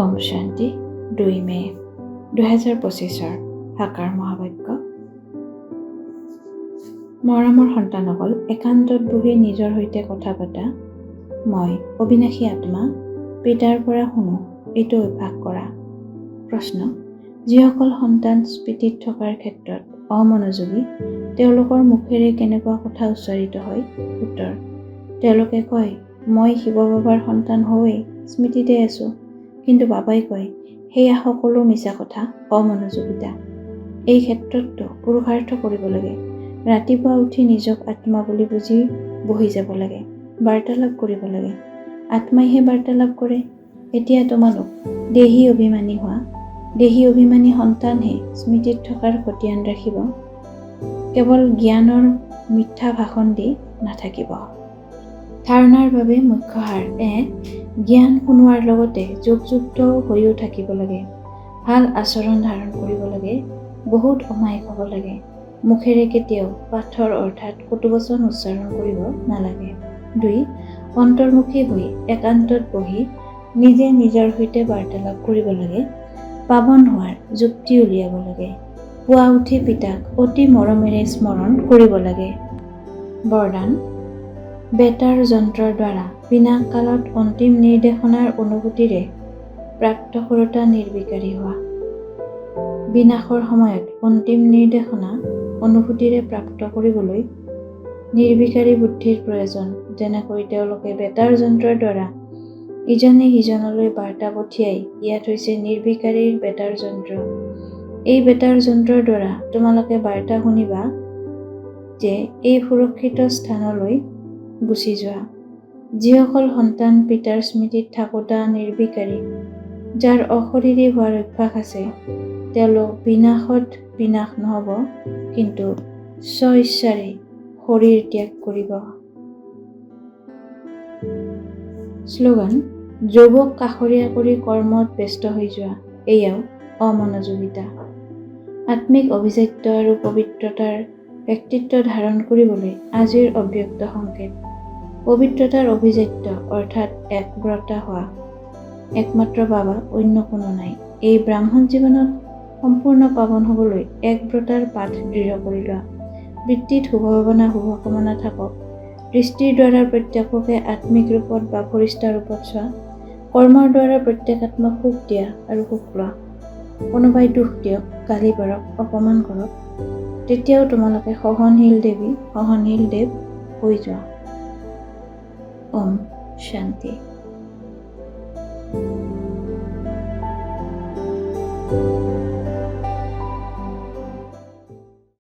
ওম শান্তি 2 মে 2025 সাকাৰ মহাবাক্য। মৰমৰ সন্তানসকল, একান্তত বহি নিজৰ সৈতে কথা পতা। মই অবিনাশী আত্মা পিতাৰ পৰা শুনো, এইটো অভ্যাস কৰা। প্ৰশ্ন: যিসকল সন্তান স্মৃতিত থকাৰ ক্ষেত্ৰত অমনোযোগী, তেওঁলোকৰ মুখেৰে কেনেকুৱা কথা উচ্চাৰিত হয়? উত্তৰ: তেওঁলোকে কয়, মই শিৱ বাবাৰ সন্তান হৈ স্মৃতিতে আছো। কিন্তু বাবাই কয়, সেয়া সকলো মিছা কথা, অমনোযোগিতা। এই ক্ষেত্ৰততো পুৰুষাৰ্থ কৰিব লাগে। ৰাতিপুৱা উঠি নিজক আত্মা বুলি বুজি বহি যাব লাগে, বাৰ্তালাপ কৰিব লাগে। আত্মাইহে বাৰ্তালাপ কৰে। এতিয়া তোমালোক দেহী অভিমানী হোৱা। দেহী অভিমানী সন্তানহে স্মৃতিত থকাৰ খতিয়ান ৰাখিব, কেৱল জ্ঞানৰ মিথ্যা ভাষণ দি নাথাকিব। ধাৰণাৰ বাবে মুখ্য হাৰ জ্ঞান শুনোৱাৰ লগতে যোগযুক্ত হৈও থাকিব লাগে। ভাল আচৰণ ধাৰণ কৰিব লাগে, বহুত অমায়িক হ'ব লাগে। মুখেৰে কেতিয়াও পাঠৰ অৰ্থাৎ কটুবচন উচ্চাৰণ কৰিব নালাগে। 2. অন্তৰ্মুখী হৈ একান্তত বহি নিজে নিজৰ সৈতে বাৰ্তালাপ কৰিব লাগে। পাৱন হোৱাৰ যুক্তি উলিয়াব লাগে। পুৱা উঠি পিতাক অতি মৰমেৰে স্মৰণ কৰিব লাগে। বৰদান: বেতাৰ যন্ত্ৰৰ দ্বাৰা বিনাশ কালত অন্তিম নিৰ্দেশনাৰ অনুভূতিৰে প্ৰাপ্ত সৰতা নিৰ্বিকাৰী হোৱা। বিনাশৰ সময়ত অন্তিম নিৰ্দেশনা অনুভূতিৰে প্ৰাপ্ত কৰিবলৈ নিৰ্বিকাৰী বুদ্ধিৰ প্ৰয়োজন। যেনেকৈ তেওঁলোকে বেতাৰ যন্ত্ৰৰ দ্বাৰা ইজনে সিজনলৈ বাৰ্তা পঠিয়াই, ইয়াত হৈছে নিৰ্বিকাৰীৰ বেতাৰ যন্ত্ৰ। এই বেতাৰ যন্ত্ৰৰ দ্বাৰা তোমালোকে বাৰ্তা শুনিবা যে এই সুৰক্ষিত স্থানলৈ গুচি যোৱা। যিসকল সন্তান পিতাৰ স্মৃতিত থাকোঁতা নিৰ্বিকাৰী, যাৰ অশৰীৰী হোৱাৰ অভ্যাস আছে, তেওঁলোক বিনাশত বিনাশ নহ'ব, কিন্তু স্ব-ইচ্ছাৰে শৰীৰ ত্যাগ কৰিব। শ্লোগান: যুৱক কাষৰীয়া কৰি কৰ্মত ব্যস্ত হৈ যোৱা, এয়াও অমনোযোগিতা। আত্মিক অভিজাত্য আৰু পবিত্ৰতাৰ ব্যক্তিত্ব ধাৰণ কৰিবলৈ আজিৰ অব্যক্ত সংকেত। পবিত্ৰতাৰ অভিজাত্য অৰ্থাৎ একব্ৰতা হোৱা। একমাত্ৰ বাবা, অন্য কোনো নাই। এই ব্ৰাহ্মণ জীৱনত সম্পূৰ্ণ পাৱন হ'বলৈ একব্ৰতাৰ পাঠ দৃঢ় কৰি লোৱা। বৃত্তিত শুভভাৱনা শুভকামনা থাকক। দৃষ্টিৰ দ্বাৰা প্ৰত্যেককে আত্মিক ৰূপত বা ফৰিষ্টা ৰূপত চোৱা। কৰ্মৰ দ্বাৰা প্ৰত্যেক আত্মাক সুখ দিয়া আৰু সুখ লোৱা। কোনোবাই দুখ দিয়ক, গালি পাৰক, অপমান কৰক, তেতিয়াও তোমালোকে সহনশীল দেৱী, সহনশীল দেৱ হৈ যোৱা। ওম শান্তি।